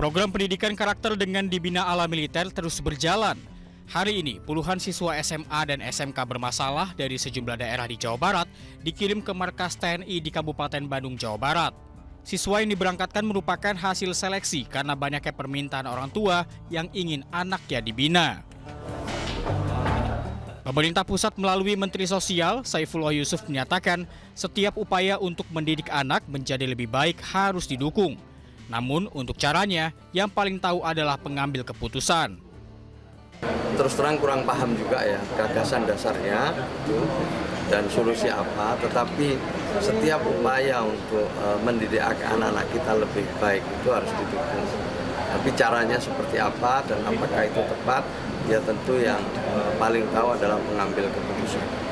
Program pendidikan karakter dengan dibina ala militer terus berjalan. Hari ini, puluhan siswa SMA dan SMK bermasalah dari sejumlah daerah di Jawa Barat dikirim ke markas TNI di Kabupaten Bandung, Jawa Barat. Siswa yang diberangkatkan merupakan hasil seleksi karena banyaknya permintaan orang tua yang ingin anaknya dibina. Pemerintah pusat melalui Menteri Sosial, Saifullah Yusuf menyatakan setiap upaya untuk mendidik anak menjadi lebih baik harus didukung. Namun untuk caranya, yang paling tahu adalah pengambil keputusan. Terus terang kurang paham juga ya gagasan dasarnya dan solusi apa, tetapi setiap upaya untuk mendidik anak-anak kita lebih baik itu harus didukung. Tapi caranya seperti apa dan apakah itu tepat, ya tentu yang paling tahu adalah mengambil keputusan.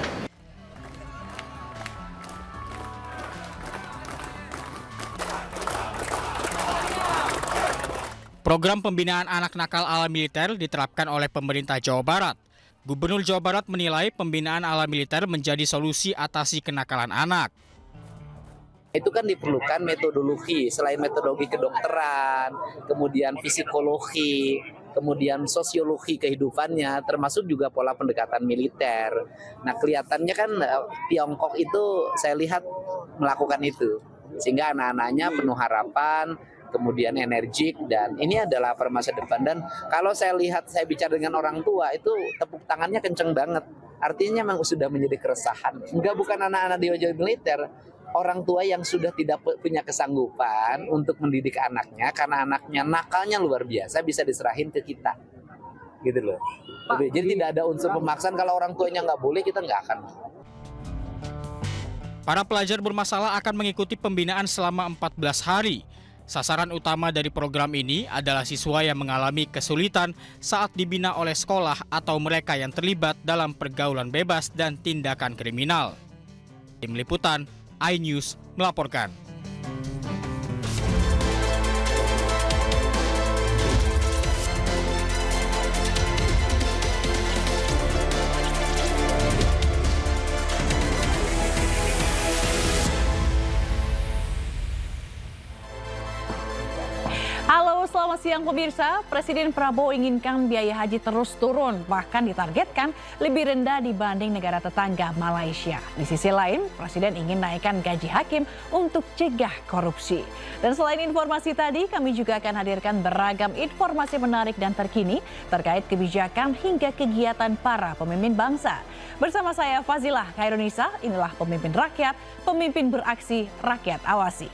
Program pembinaan anak nakal ala militer diterapkan oleh pemerintah Jawa Barat. Gubernur Jawa Barat menilai pembinaan ala militer menjadi solusi atasi kenakalan anak. Itu kan diperlukan metodologi, selain metodologi kedokteran, kemudian psikologi, kemudian sosiologi kehidupannya, termasuk juga pola pendekatan militer. Nah, kelihatannya kan Tiongkok itu saya lihat melakukan itu, sehingga anak-anaknya penuh harapan, kemudian energik, dan ini adalah masa depan. Dan kalau saya lihat, saya bicara dengan orang tua, itu tepuk tangannya kenceng banget. Artinya memang sudah menjadi keresahan. Enggak, bukan anak-anak di wajah militer, orang tua yang sudah tidak punya kesanggupan untuk mendidik anaknya, karena anaknya nakalnya luar biasa, bisa diserahin ke kita. Gitu loh. Jadi tidak ada unsur pemaksaan, kalau orang tuanya nggak boleh, kita nggak akan. Para pelajar bermasalah akan mengikuti pembinaan selama 14 hari. Sasaran utama dari program ini adalah siswa yang mengalami kesulitan saat dibina oleh sekolah atau mereka yang terlibat dalam pergaulan bebas dan tindakan kriminal. Tim Liputan, iNews melaporkan. Halo, selamat siang pemirsa. Presiden Prabowo inginkan biaya haji terus turun, bahkan ditargetkan lebih rendah dibanding negara tetangga Malaysia. Di sisi lain, Presiden ingin naikkan gaji hakim untuk cegah korupsi. Dan selain informasi tadi, kami juga akan hadirkan beragam informasi menarik dan terkini terkait kebijakan hingga kegiatan para pemimpin bangsa. Bersama saya Fazilah Khairunisa, inilah Pemimpin Rakyat, Pemimpin Beraksi, Rakyat Awasi.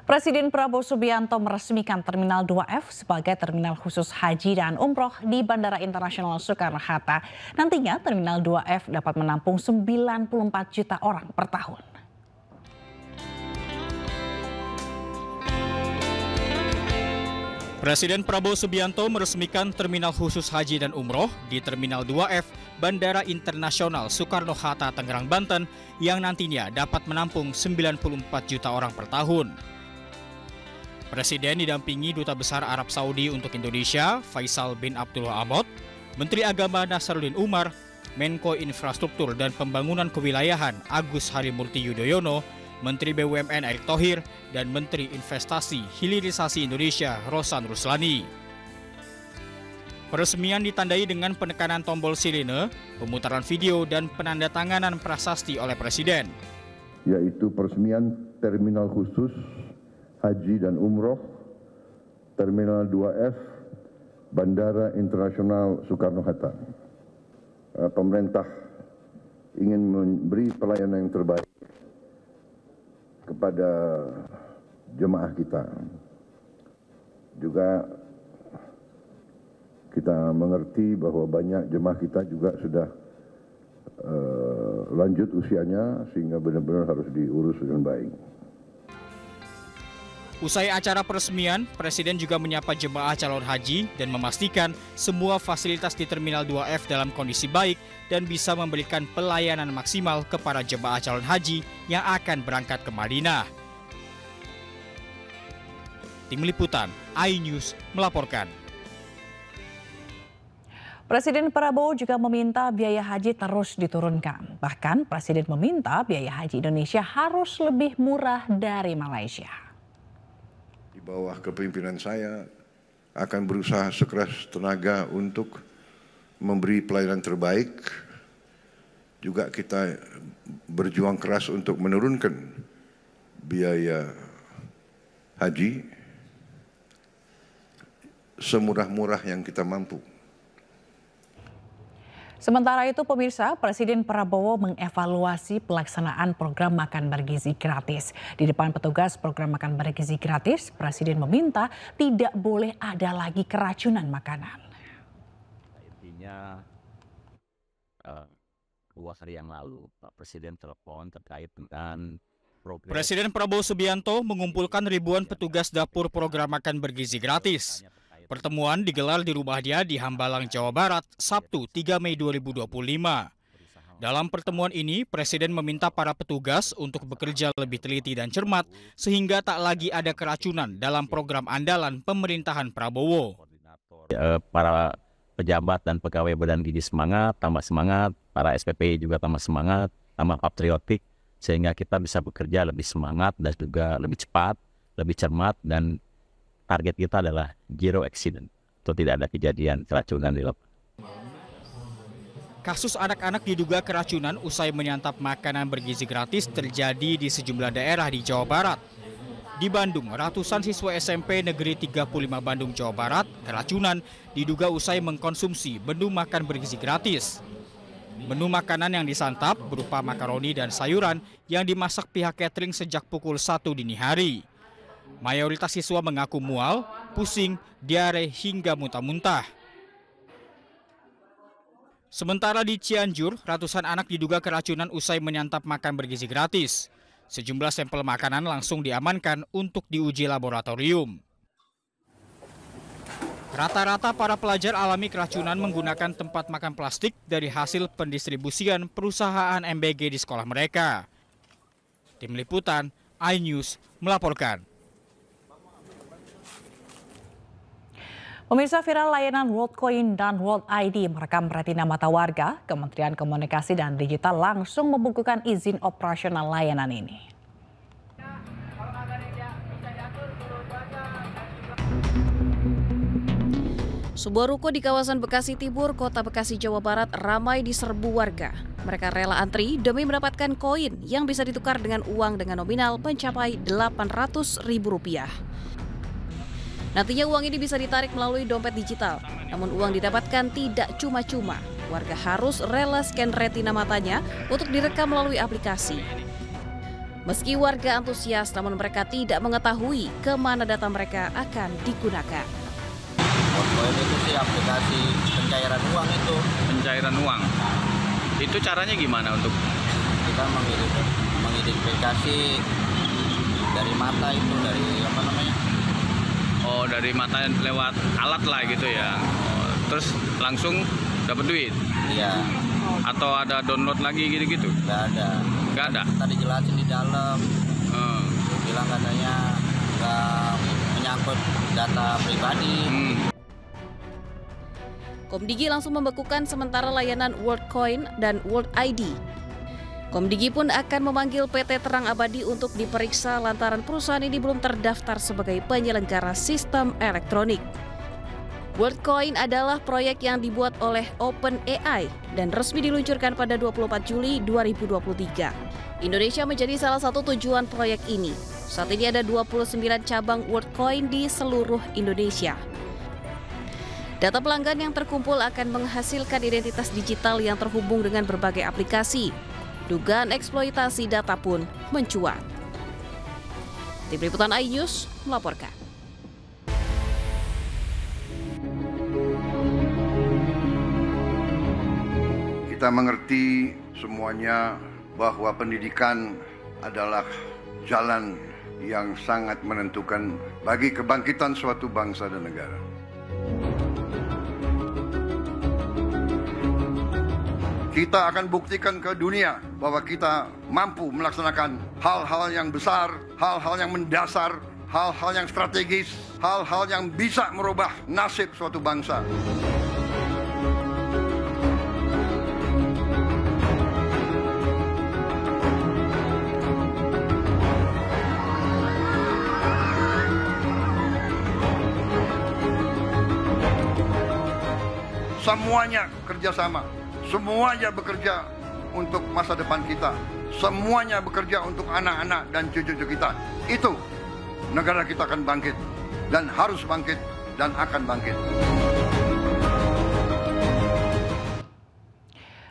Presiden Prabowo Subianto meresmikan Terminal 2F sebagai terminal khusus haji dan umroh di Bandara Internasional Soekarno-Hatta. Nantinya Terminal 2F dapat menampung 94 juta orang per tahun. Presiden Prabowo Subianto meresmikan terminal khusus haji dan umroh di Terminal 2F Bandara Internasional Soekarno-Hatta, Tangerang, Banten yang nantinya dapat menampung 94 juta orang per tahun. Presiden didampingi Duta Besar Arab Saudi untuk Indonesia, Faisal bin Abdullah Ahmad, Menteri Agama Nasaruddin Umar, Menko Infrastruktur dan Pembangunan Kewilayahan Agus Harimurti Yudhoyono, Menteri BUMN Erick Thohir, dan Menteri Investasi Hilirisasi Indonesia Rosan Ruslani. Peresmian ditandai dengan penekanan tombol sirine, pemutaran video, dan penandatanganan prasasti oleh Presiden. Yaitu peresmian Terminal Khusus Haji dan Umroh Terminal 2F Bandara Internasional Soekarno-Hatta. Pemerintah ingin memberi pelayanan yang terbaik kepada jemaah kita. Juga kita mengerti bahwa banyak jemaah kita juga sudah lanjut usianya, sehingga benar-benar harus diurus dengan baik. Usai acara peresmian, Presiden juga menyapa jemaah calon haji dan memastikan semua fasilitas di Terminal 2F dalam kondisi baik dan bisa memberikan pelayanan maksimal kepada jemaah calon haji yang akan berangkat ke Madinah. Tim Liputan, iNews melaporkan. Presiden Prabowo juga meminta biaya haji terus diturunkan. Bahkan Presiden meminta biaya haji Indonesia harus lebih murah dari Malaysia. Di bawah kepemimpinan saya akan berusaha sekeras tenaga untuk memberi pelayanan terbaik. Juga kita berjuang keras untuk menurunkan biaya haji semurah-murah yang kita mampu. Sementara itu pemirsa, Presiden Prabowo mengevaluasi pelaksanaan program makan bergizi gratis. Di depan petugas program makan bergizi gratis, Presiden meminta tidak boleh ada lagi keracunan makanan. Intinya 2 hari yang lalu Pak Presiden telepon terkait dengan program. Presiden Prabowo Subianto mengumpulkan ribuan petugas dapur program makan bergizi gratis. Pertemuan digelar di rumah dia di Hambalang, Jawa Barat, Sabtu 3 Mei 2025. Dalam pertemuan ini, Presiden meminta para petugas untuk bekerja lebih teliti dan cermat sehingga tak lagi ada keracunan dalam program andalan pemerintahan Prabowo. Para pejabat dan pegawai Badan Gizi semangat, tambah semangat, para SPP juga tambah semangat, tambah patriotik, sehingga kita bisa bekerja lebih semangat dan juga lebih cepat, lebih cermat, dan target kita adalah zero accident, atau tidak ada kejadian keracunan di lapangan. Kasus anak-anak diduga keracunan usai menyantap makanan bergizi gratis terjadi di sejumlah daerah di Jawa Barat. Di Bandung, ratusan siswa SMP Negeri 35 Bandung, Jawa Barat keracunan diduga usai mengkonsumsi menu makan bergizi gratis. Menu makanan yang disantap berupa makaroni dan sayuran yang dimasak pihak catering sejak pukul 1 dini hari. Mayoritas siswa mengaku mual, pusing, diare hingga muntah-muntah. Sementara di Cianjur, ratusan anak diduga keracunan usai menyantap makan bergizi gratis. Sejumlah sampel makanan langsung diamankan untuk diuji laboratorium. Rata-rata para pelajar alami keracunan menggunakan tempat makan plastik dari hasil pendistribusian perusahaan MBG di sekolah mereka. Tim Liputan, iNews melaporkan. Pemirsa, viral layanan WorldCoin dan World ID merekam retina mata warga. Kementerian Komunikasi dan Digital langsung membukukan izin operasional layanan ini. Sebuah ruko di kawasan Bekasi Timur, Kota Bekasi, Jawa Barat ramai diserbu warga. Mereka rela antri demi mendapatkan koin yang bisa ditukar dengan uang dengan nominal mencapai Rp800.000. Nantinya uang ini bisa ditarik melalui dompet digital. Namun uang didapatkan tidak cuma-cuma. Warga harus rela scan retina matanya untuk direkam melalui aplikasi. Meski warga antusias, namun mereka tidak mengetahui kemana data mereka akan digunakan. WorldCoin itu sih aplikasi pencairan uang itu. Pencairan uang. Itu caranya gimana untuk? Kita mengidentifikasi dari mata itu, dari apa namanya? Oh, dari mata lewat alat lah gitu ya. Oh, terus langsung dapat duit? Iya. Atau ada download lagi gitu-gitu? Nggak ada. Nggak ada? Tadi jelasin di dalam. Bilang katanya nggak menyangkut data pribadi. Komdigi langsung membekukan sementara layanan WorldCoin dan World ID. Komdigi pun akan memanggil PT Terang Abadi untuk diperiksa lantaran perusahaan ini belum terdaftar sebagai penyelenggara sistem elektronik. WorldCoin adalah proyek yang dibuat oleh OpenAI dan resmi diluncurkan pada 24 Juli 2023. Indonesia menjadi salah satu tujuan proyek ini. Saat ini ada 29 cabang WorldCoin di seluruh Indonesia. Data pelanggan yang terkumpul akan menghasilkan identitas digital yang terhubung dengan berbagai aplikasi. Dugaan eksploitasi data pun mencuat. Tim Liputan iNews melaporkan. Kita mengerti semuanya bahwa pendidikan adalah jalan yang sangat menentukan bagi kebangkitan suatu bangsa dan negara. Kita akan buktikan ke dunia bahwa kita mampu melaksanakan hal-hal yang besar, hal-hal yang mendasar, hal-hal yang strategis, hal-hal yang bisa merubah nasib suatu bangsa. semuanya kerjasama, semuanya bekerja untuk masa depan kita, semuanya bekerja untuk anak-anak dan cucu-cucu kita. Itu negara kita akan bangkit, dan harus bangkit, dan akan bangkit.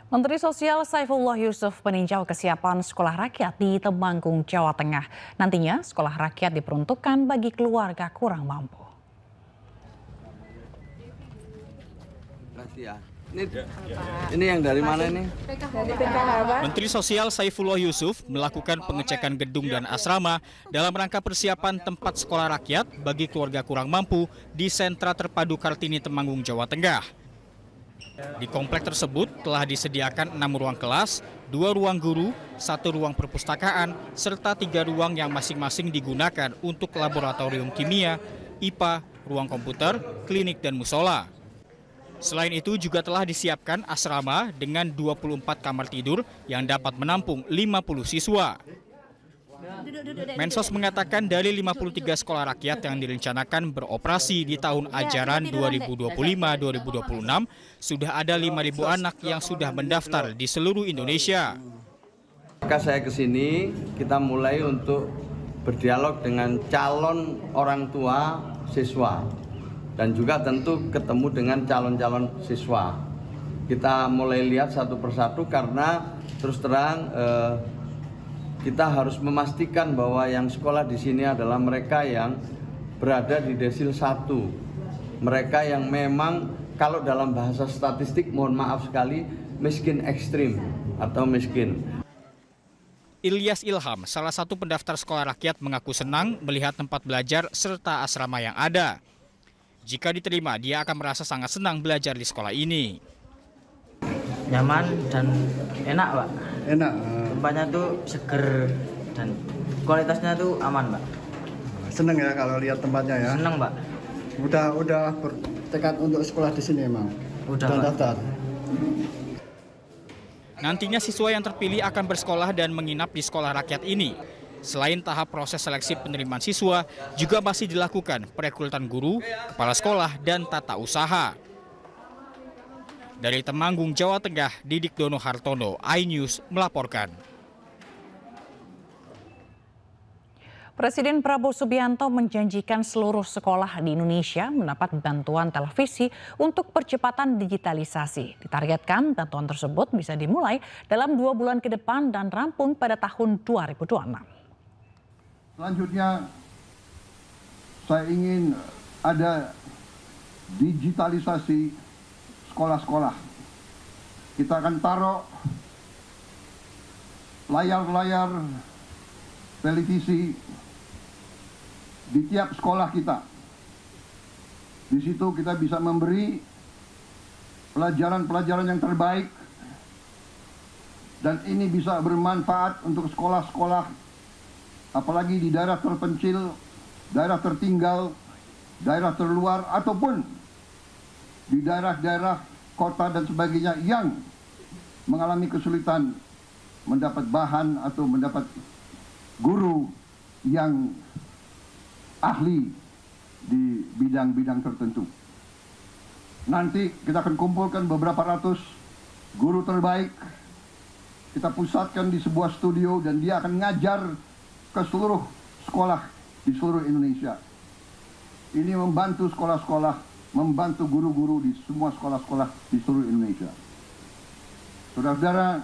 Menteri Sosial Saifullah Yusuf meninjau kesiapan sekolah rakyat di Temanggung, Jawa Tengah. Nantinya sekolah rakyat diperuntukkan bagi keluarga kurang mampu. Ini yang dari mana ini? Menteri Sosial Saifullah Yusuf melakukan pengecekan gedung dan asrama dalam rangka persiapan tempat sekolah rakyat bagi keluarga kurang mampu di Sentra Terpadu Kartini Temanggung, Jawa Tengah. Di komplek tersebut telah disediakan 6 ruang kelas, 2 ruang guru, 1 ruang perpustakaan, serta 3 ruang yang masing-masing digunakan untuk laboratorium kimia, IPA, ruang komputer, klinik, dan musola. Selain itu juga telah disiapkan asrama dengan 24 kamar tidur yang dapat menampung 50 siswa. Mensos mengatakan dari 53 sekolah rakyat yang direncanakan beroperasi di tahun ajaran 2025-2026, sudah ada 5.000 anak yang sudah mendaftar di seluruh Indonesia. Maka saya ke sini, kita mulai untuk berdialog dengan calon orang tua siswa. Dan juga tentu ketemu dengan calon-calon siswa. Kita mulai lihat satu persatu karena terus terang kita harus memastikan bahwa yang sekolah di sini adalah mereka yang berada di desil 1. Mereka yang memang kalau dalam bahasa statistik, mohon maaf sekali, miskin ekstrim atau miskin. Ilyas Ilham, salah satu pendaftar sekolah rakyat, mengaku senang melihat tempat belajar serta asrama yang ada. Jika diterima, dia akan merasa sangat senang belajar di sekolah ini. Nyaman dan enak, Pak. Enak. Tempatnya tuh seger dan kualitasnya tuh aman, Pak. Seneng ya kalau lihat tempatnya ya. Seneng, Pak. Udah bertekad untuk sekolah di sini emang. Udah daftar. Nantinya siswa yang terpilih akan bersekolah dan menginap di sekolah rakyat ini. Selain tahap proses seleksi penerimaan siswa, juga masih dilakukan perekrutan guru, kepala sekolah, dan tata usaha. Dari Temanggung, Jawa Tengah, Didik Dono Hartono, iNews melaporkan. Presiden Prabowo Subianto menjanjikan seluruh sekolah di Indonesia mendapat bantuan televisi untuk percepatan digitalisasi. Ditargetkan bantuan tersebut bisa dimulai dalam 2 bulan ke depan dan rampung pada tahun 2026. Selanjutnya, saya ingin ada digitalisasi sekolah-sekolah. Kita akan taruh layar-layar televisi di tiap sekolah kita. Di situ kita bisa memberi pelajaran-pelajaran yang terbaik, dan ini bisa bermanfaat untuk sekolah-sekolah, apalagi di daerah terpencil, daerah tertinggal, daerah terluar, ataupun di daerah-daerah kota dan sebagainya yang mengalami kesulitan mendapat bahan atau mendapat guru yang ahli di bidang-bidang tertentu. Nanti kita akan kumpulkan beberapa ratus guru terbaik, kita pusatkan di sebuah studio, dan dia akan ngajar ke seluruh sekolah di seluruh Indonesia. Ini membantu sekolah-sekolah, membantu guru-guru di semua sekolah-sekolah di seluruh Indonesia. Saudara-saudara,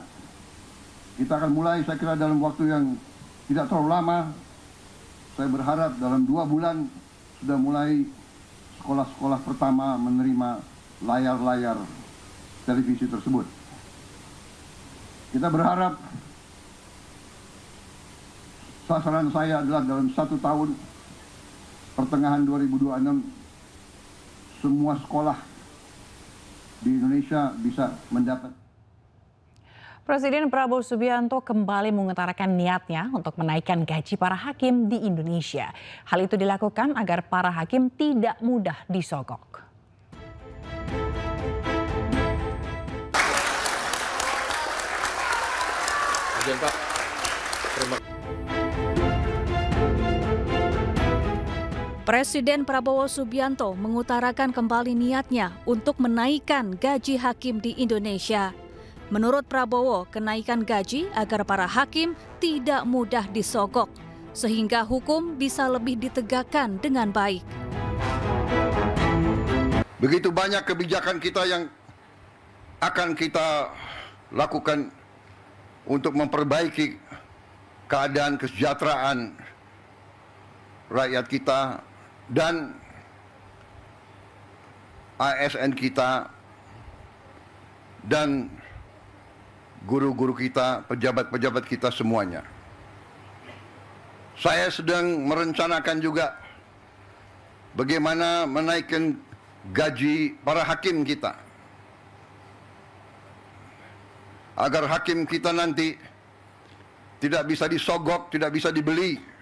kita akan mulai, saya kira dalam waktu yang tidak terlalu lama. Saya berharap dalam 2 bulan sudah mulai sekolah-sekolah pertama menerima layar-layar televisi tersebut. Kita berharap, sasaran saya adalah dalam 1 tahun, pertengahan 2026, semua sekolah di Indonesia bisa mendapat. Presiden Prabowo Subianto kembali mengutarakan niatnya untuk menaikkan gaji para hakim di Indonesia. Hal itu dilakukan agar para hakim tidak mudah disogok. Presiden Prabowo Subianto mengutarakan kembali niatnya untuk menaikkan gaji hakim di Indonesia. Menurut Prabowo, kenaikan gaji agar para hakim tidak mudah disogok, sehingga hukum bisa lebih ditegakkan dengan baik. Begitu banyak kebijakan kita yang akan kita lakukan untuk memperbaiki keadaan kesejahteraan rakyat kita dan ASN kita dan guru-guru kita, pejabat-pejabat kita semuanya. Saya sedang merencanakan juga bagaimana menaikkan gaji para hakim kita, agar hakim kita nanti tidak bisa disogok, tidak bisa dibeli,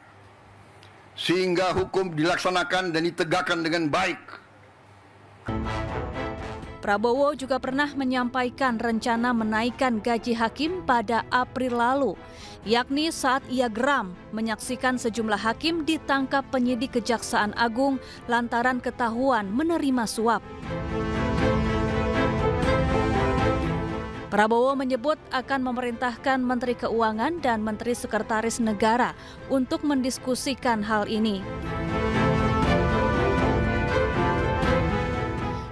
sehingga hukum dilaksanakan dan ditegakkan dengan baik. Prabowo juga pernah menyampaikan rencana menaikkan gaji hakim pada April lalu, yakni saat ia geram menyaksikan sejumlah hakim ditangkap penyidik Kejaksaan Agung lantaran ketahuan menerima suap. Prabowo menyebut akan memerintahkan Menteri Keuangan dan Menteri Sekretaris Negara untuk mendiskusikan hal ini.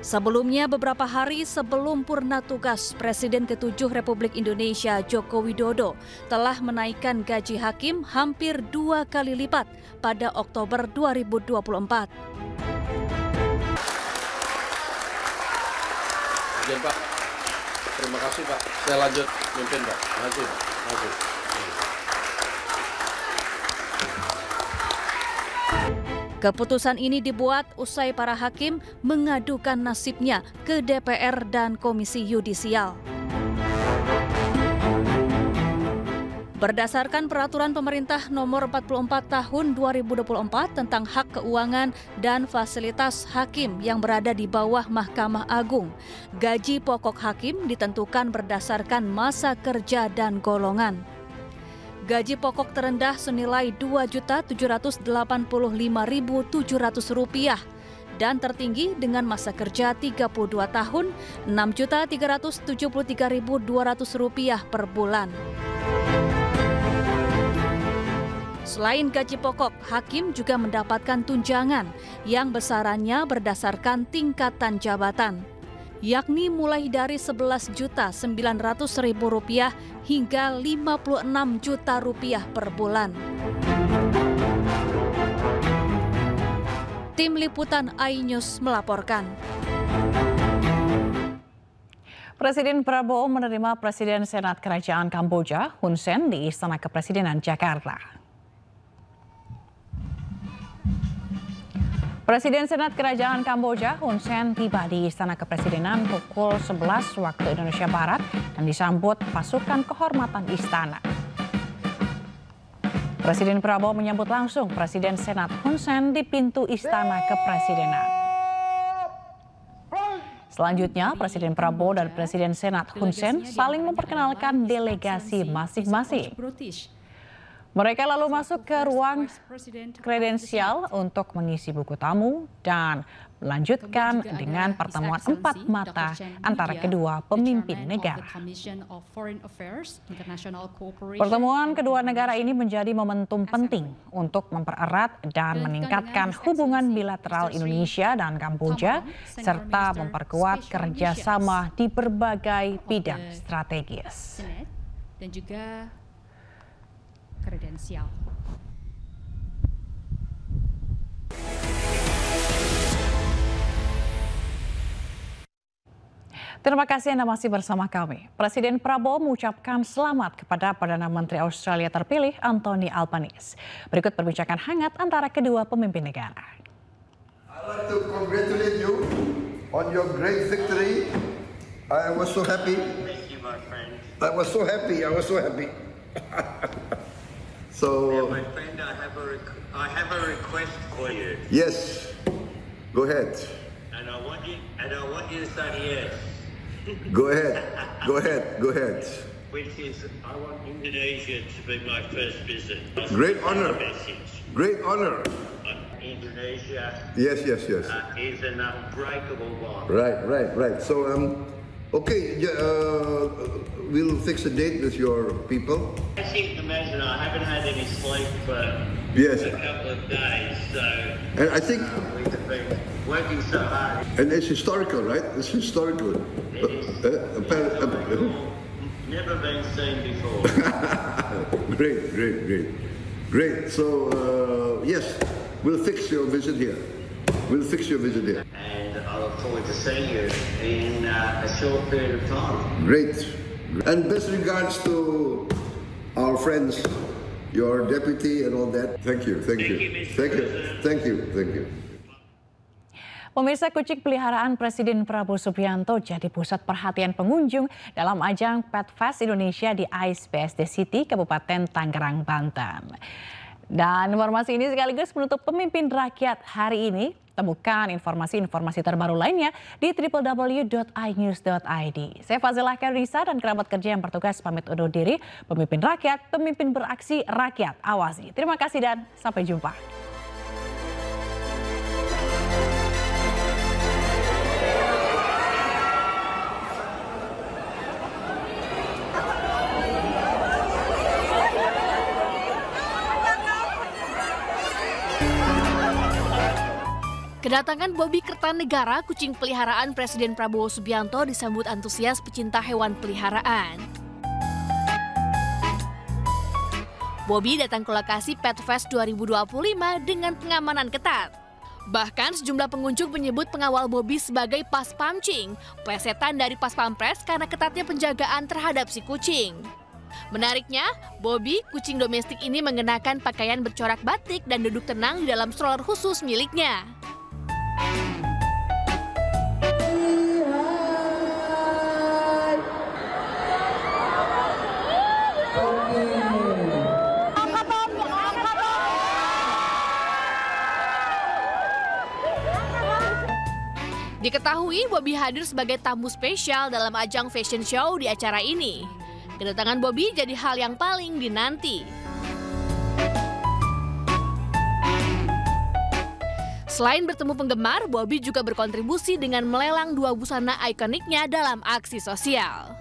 Sebelumnya, beberapa hari sebelum purna tugas, Presiden ke-7 Republik Indonesia Joko Widodo telah menaikkan gaji hakim hampir 2 kali lipat pada Oktober 2024. Ya, Pak. Terima kasih, Pak. Saya lanjut mimpin, Pak. Maju. Keputusan ini dibuat usai para hakim mengadukan nasibnya ke DPR dan Komisi Yudisial. Berdasarkan Peraturan Pemerintah Nomor 44 Tahun 2024 tentang hak keuangan dan fasilitas hakim yang berada di bawah Mahkamah Agung, gaji pokok hakim ditentukan berdasarkan masa kerja dan golongan. Gaji pokok terendah senilai Rp2.785.700 dan tertinggi dengan masa kerja 32 tahun Rp6.373.200 per bulan. Selain gaji pokok, hakim juga mendapatkan tunjangan yang besarannya berdasarkan tingkatan jabatan, yakni mulai dari Rp11.900.000 hingga Rp56 juta per bulan. Tim Liputan iNews melaporkan. Presiden Prabowo menerima Presiden Senat Kerajaan Kamboja, Hun Sen, di Istana Kepresidenan Jakarta. Presiden Senat Kerajaan Kamboja, Hun Sen, tiba di Istana Kepresidenan pukul 11 waktu Indonesia Barat dan disambut pasukan kehormatan istana. Presiden Prabowo menyambut langsung Presiden Senat Hun Sen di pintu Istana Kepresidenan. Selanjutnya, Presiden Prabowo dan Presiden Senat Hun Sen saling memperkenalkan delegasi masing-masing. Mereka lalu masuk ke ruang kredensial untuk mengisi buku tamu dan melanjutkan dengan pertemuan empat mata antara kedua pemimpin negara. Pertemuan kedua negara ini menjadi momentum penting untuk mempererat dan meningkatkan hubungan bilateral Indonesia dan Kamboja serta memperkuat kerjasama di berbagai bidang strategis. Dan juga kredensial. Terima kasih Anda masih bersama kami. Presiden Prabowo mengucapkan selamat kepada Perdana Menteri Australia terpilih Anthony Albanese. Berikut perbincangan hangat antara kedua pemimpin negara. I'd like to congratulate you on your great victory. I was so happy. Thank you, my friend. I was so happy. So, yeah, my friend, I have a request for you. Yes, go ahead. And I want you to say yes. Go ahead. Which is, I want Indonesia to be my first visit. Great honor. Great honor. Indonesia Yes. is an unbreakable bond. Right. So, okay, we'll fix a date with your people. As you can imagine, I haven't had any sleep for Yes. a couple of days, so And I think, we've been working so hard. and it's historical, right? It's historical. Never been seen before. Great. So, yes, we'll fix your visit here. And I look forward to seeing you in a short period of time. Great. And best regards to our friends, your deputy and all that. Thank you. Pemirsa, kucing peliharaan Presiden Prabowo Subianto jadi pusat perhatian pengunjung dalam ajang Pet Fest Indonesia di AIS BSD City, Kabupaten Tangerang, Banten. Dan informasi ini sekaligus menutup Pemimpin Rakyat hari ini. Temukan informasi-informasi terbaru lainnya di www.inews.id. Saya Fazilah Karisa dan kerabat kerja yang bertugas pamit undur diri. Pemimpin Rakyat, pemimpin beraksi, rakyat awasi. Terima kasih dan sampai jumpa. Kedatangan Bobby Kertanegara, kucing peliharaan Presiden Prabowo Subianto, disambut antusias pecinta hewan peliharaan. Bobby datang ke lokasi Pet Fest 2025 dengan pengamanan ketat. Bahkan sejumlah pengunjung menyebut pengawal Bobby sebagai pas pamcing, plesetan dari pas pampres karena ketatnya penjagaan terhadap si kucing. Menariknya, Bobby, kucing domestik ini mengenakan pakaian bercorak batik dan duduk tenang di dalam stroller khusus miliknya. Diketahui Bobby hadir sebagai tamu spesial dalam ajang fashion show di acara ini. Kedatangan Bobby jadi hal yang paling dinanti. Selain bertemu penggemar, Bobby juga berkontribusi dengan melelang 2 busana ikoniknya dalam aksi sosial.